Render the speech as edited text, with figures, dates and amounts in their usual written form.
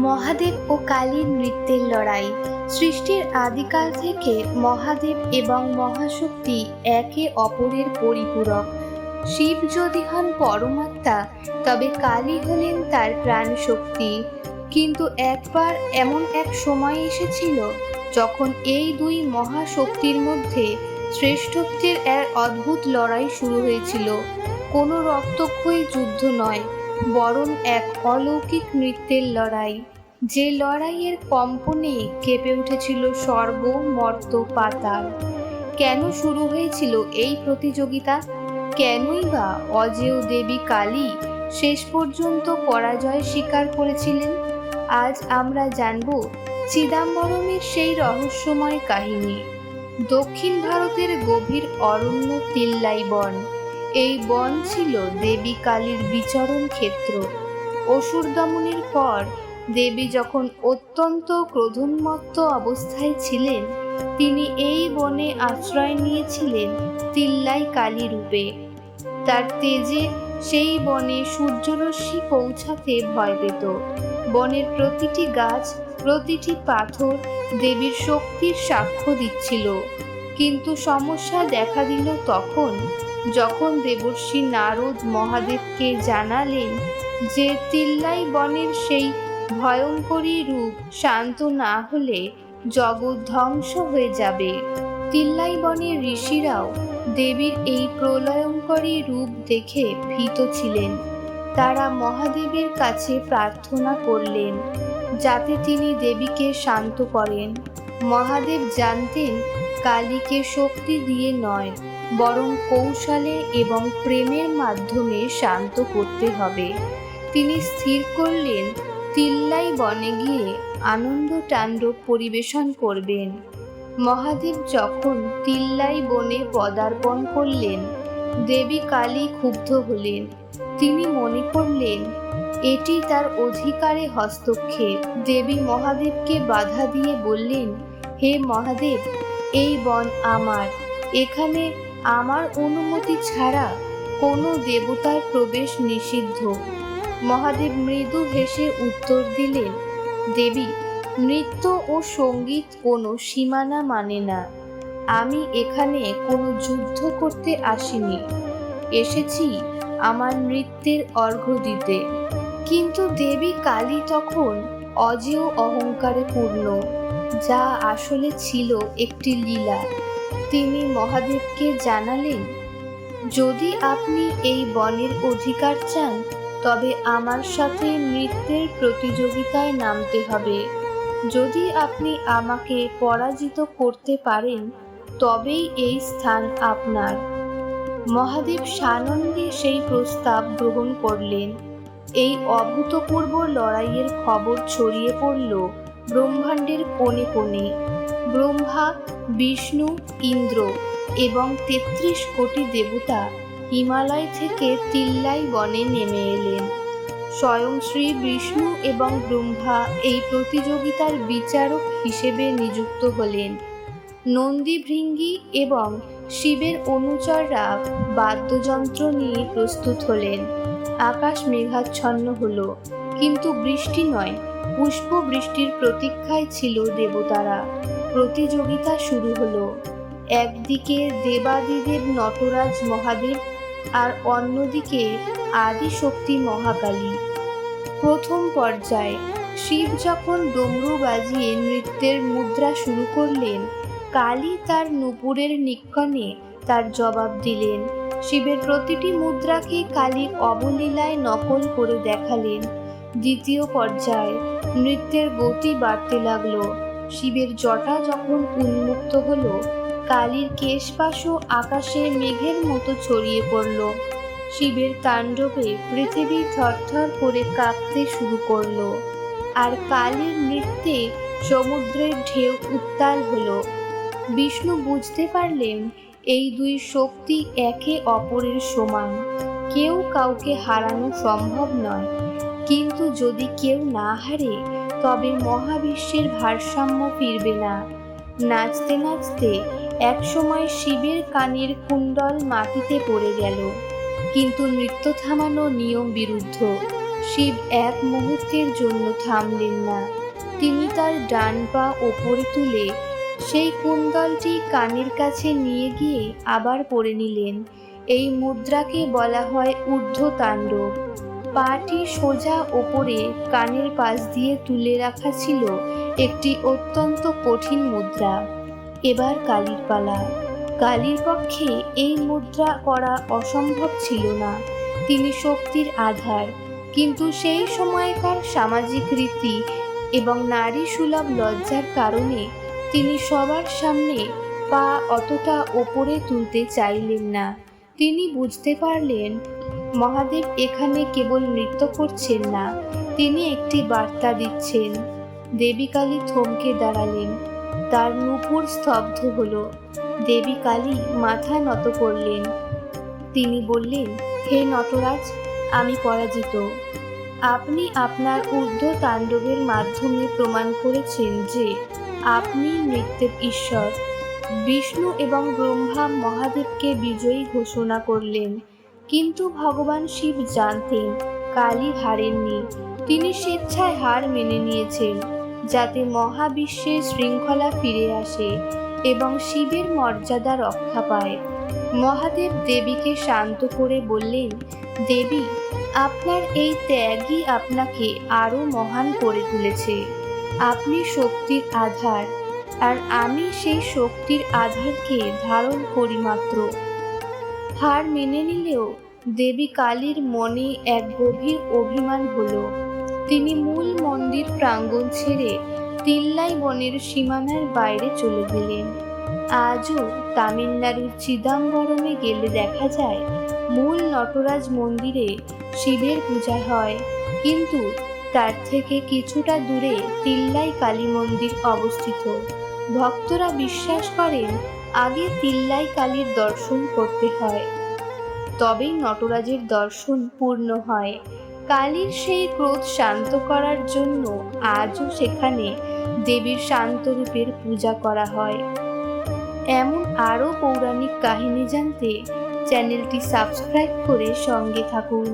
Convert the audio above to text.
মহাদেব ও কালীর নৃত্যের লড়াই। সৃষ্টির আদিকাল থেকে মহাদেব এবং মহাশক্তি একে অপরের পরিপূরক। শিব যদি হন পরমাত্মা, তবে কালী হলেন তার প্রাণ শক্তি। কিন্তু একবার এমন এক সময় এসেছিল যখন এই দুই মহাশক্তির মধ্যে শ্রেষ্ঠত্বের এক অদ্ভুত লড়াই শুরু হয়েছিল। কোনো রক্তক্ষয়ী যুদ্ধ নয়, বরং এক অলৌকিক নৃত্যের লড়াই, যে লড়াইয়ের কম্পনে কেঁপে উঠেছিল স্বর্গ, মর্ত্য, পাতাল। কেন শুরু হয়েছিল এই প্রতিযোগিতা? কেনই বা অজেয় দেবী কালী শেষ পর্যন্ত পরাজয় স্বীকার করেছিলেন? আজ আমরা জানব চিদাম্বরমের সেই রহস্যময় কাহিনী। দক্ষিণ ভারতের গভীর অরণ্য তিল্লাই বন। এই বন ছিল দেবী কালীর বিচরণ ক্ষেত্র। অসুর দমনের পর দেবী যখন অত্যন্ত ক্রোধোন্মত্ত অবস্থায় ছিলেন, তিনি এই বনে আশ্রয় নিয়েছিলেন তিল্লাই কালী রূপে। তার তেজে সেই বনে সূর্যরশ্মি পৌঁছাতে ভয় পেত। বনের প্রতিটি গাছ, প্রতিটি পাথর দেবীর শক্তির সাক্ষ্য দিচ্ছিল। কিন্তু সমস্যা দেখা দিল তখন, যখন দেবর্ষি নারদ মহাদেবকে জানালেন যে তিল্লাই বনের সেই ভয়ঙ্করী রূপ শান্ত না হলে জগৎ ধ্বংস হয়ে যাবে। তিল্লাই বনের ঋষিরাও দেবীর এই প্রলয়ঙ্করী রূপ দেখে ভীত ছিলেন। তারা মহাদেবের কাছে প্রার্থনা করলেন যাতে তিনি দেবীকে শান্ত করেন। মহাদেব জানতেন কালীকে শক্তি দিয়ে নয়, বরং কৌশলে এবং প্রেমের মাধ্যমে শান্ত করতে হবে। তিনি স্থির করলেন তিল্লাই বনে গিয়ে আনন্দ তাণ্ডব পরিবেশন করবেন। মহাদেব যখন তিল্লাই বনে পদার্পণ করলেন, দেবী কালী ক্ষুব্ধ হলেন। তিনি মনে করলেন এটি তার অধিকারে হস্তক্ষেপ। দেবী মহাদেবকে বাধা দিয়ে বললেন, হে মহাদেব, এই বন আমার। এখানে আমার অনুমতি ছাড়া কোনো দেবতার প্রবেশ নিষিদ্ধ। মহাদেব মৃদু হেসে উত্তর দিলেন, দেবী, নৃত্য ও সঙ্গীত কোনো সীমানা মানে না। আমি এখানে কোনো যুদ্ধ করতে আসিনি, এসেছি আমার নৃত্যের অর্ঘ্য দিতে। কিন্তু দেবী কালী তখন অজেয় অহংকারে পূর্ণ, যা আসলে ছিল একটি লীলা। তিনি মহাদেবকে জানালেন, যদি আপনি এই বনের অধিকার চান, তবে আমার সাথে নৃত্যের প্রতিযোগিতায় নামতে হবে। যদি আপনি আমাকে পরাজিত করতে পারেন, তবেই এই স্থান আপনার। মহাদেব সানন্দে সেই প্রস্তাব গ্রহণ করলেন। এই অভূতপূর্ব লড়াইয়ের খবর ছড়িয়ে পড়ল ব্রহ্মাণ্ডের কোণে কোণে। ব্রহ্মা, বিষ্ণু, ইন্দ্র এবং ৩৩ কোটি দেবতা হিমালয় থেকে তিল্লাই বনে নেমে এলেন। স্বয়ং শ্রী বিষ্ণু এবং ব্রহ্মা এই প্রতিযোগিতার বিচারক হিসেবে নিযুক্ত হলেন। নন্দী, ভৃঙ্গি এবং শিবের অনুচররা বাদ্যযন্ত্র নিয়ে প্রস্তুত হলেন। আকাশ মেঘাচ্ছন্ন হলো, কিন্তু বৃষ্টি নয়, পুষ্প বৃষ্টির প্রতীক্ষায় ছিল দেবতারা। প্রতিযোগিতা শুরু হলো। একদিকে দেবাদিদেব নটরাজ মহাদেব, আর অন্যদিকে আদিশক্তি মহাকালী। প্রথম পর্যায়ে শিব যখন ডমরু বাজিয়ে নৃত্যের মুদ্রা শুরু করলেন, কালী তার নূপুরের নিক্কণে তার জবাব দিলেন। শিবের প্রতিটি মুদ্রাকে কালীর অবলীলায় নকল করে দেখালেন। দ্বিতীয় পর্যায়ে নৃত্যের গতি বাড়তে লাগলো। শিবের জটা যখন উন্মুক্ত হলো, কালীর কেশপাশও আকাশে মেঘের মতো ছড়িয়ে পড়ল। শিবের তাণ্ডবে পৃথিবী থরথর করে কাঁপতে শুরু করলো, আর কালীর নৃত্যে সমুদ্রের ঢেউ উত্তাল হলো। বিষ্ণু বুঝতে পারলেন এই দুই শক্তি একে অপরের সমান, কেউ কাউকে হারানো সম্ভব নয়। কিন্তু যদি কেউ না হারে, তবে মহাবিশ্বের ভারসাম্য ফিরবে না। নাচতে নাচতে একসময় শিবের কানের কুণ্ডল মাটিতে পড়ে গেল, কিন্তু নৃত্য থামানো নিয়ম বিরুদ্ধ। শিব এক মুহূর্তের জন্য থামলেন না। তিনি তার ডান পা ওপরে তুলে সেই কুণ্ডলটি কানের কাছে নিয়ে গিয়ে আবার পরে নিলেন। এই মুদ্রাকে বলা হয় ঊর্ধ্বতাণ্ডব। পাটি সোজা ওপরে কানের পাশ দিয়ে তুলে রাখা ছিল একটি অত্যন্ত কঠিন মুদ্রা। এবার কালীর পালা। কালীর পক্ষে এই মুদ্রা করা অসম্ভব ছিল না। তিনি শক্তির আধার, কিন্তু সেই সময়কার সামাজিক রীতি এবং নারী সুলভ লজ্জার কারণে তিনি সবার সামনে পা অতটা ওপরে তুলতে চাইলেন না। তিনি বুঝতে পারলেন মহাদেব এখানে কেবল নৃত্য করছেন না, তিনি একটি বার্তা দিচ্ছেন। দেবী কালী থমকে দাঁড়ালেন, তার নূপুর স্তব্ধ হলো। দেবী কালী মাথা নত করলেন। তিনি বললেন, হে নটরাজ, আমি পরাজিত। আপনি আপনার ঊর্ধ্ব তাণ্ডবের মাধ্যমে প্রমাণ করেছেন যে আপনি নৃত্যের ঈশ্বর। বিষ্ণু এবং ব্রহ্মা মহাদেবকে বিজয়ী ঘোষণা করলেন, কিন্তু ভগবান শিব জানতেন কালী হারেননি। তিনি স্বেচ্ছায় হার মেনে নিয়েছেন, যাতে মহাবিশ্বের শৃঙ্খলা ফিরে আসে এবং শিবের মর্যাদা রক্ষা পায়। মহাদেব দেবীকে শান্ত করে বললেন, দেবী, আপনার এই ত্যাগই আপনাকে আরও মহান করে তুলেছে। আপনি শক্তির আধার, আর আমি সেই শক্তির আধারকে ধারণ করি মাত্র। হার মেনে নিলেও দেবী কালীর মনে এক গভীর অভিমান হলো। তিনি মূল মন্দির প্রাঙ্গণ ছেড়ে তিল্লাই বনের সীমানার বাইরে চলে গেলেন। আজও তামিলনাড়ুর চিদাম্বরমে গেলে দেখা যায় মূল নটরাজ মন্দিরে শিবের পূজা হয়, কিন্তু তার থেকে কিছুটা দূরে তিল্লাই কালী মন্দির অবস্থিত। ভক্তরা বিশ্বাস করেন আগে তিল্লাই কালীর দর্শন করতে হয়, তবেই নটরাজের দর্শন পূর্ণ হয়। কালীর সেই ক্রোধ শান্ত করার জন্য আজও সেখানে দেবীর শান্ত রূপের পূজা করা হয়। এমন আরও পৌরাণিক কাহিনী জানতে চ্যানেলটি সাবস্ক্রাইব করে সঙ্গে থাকুন।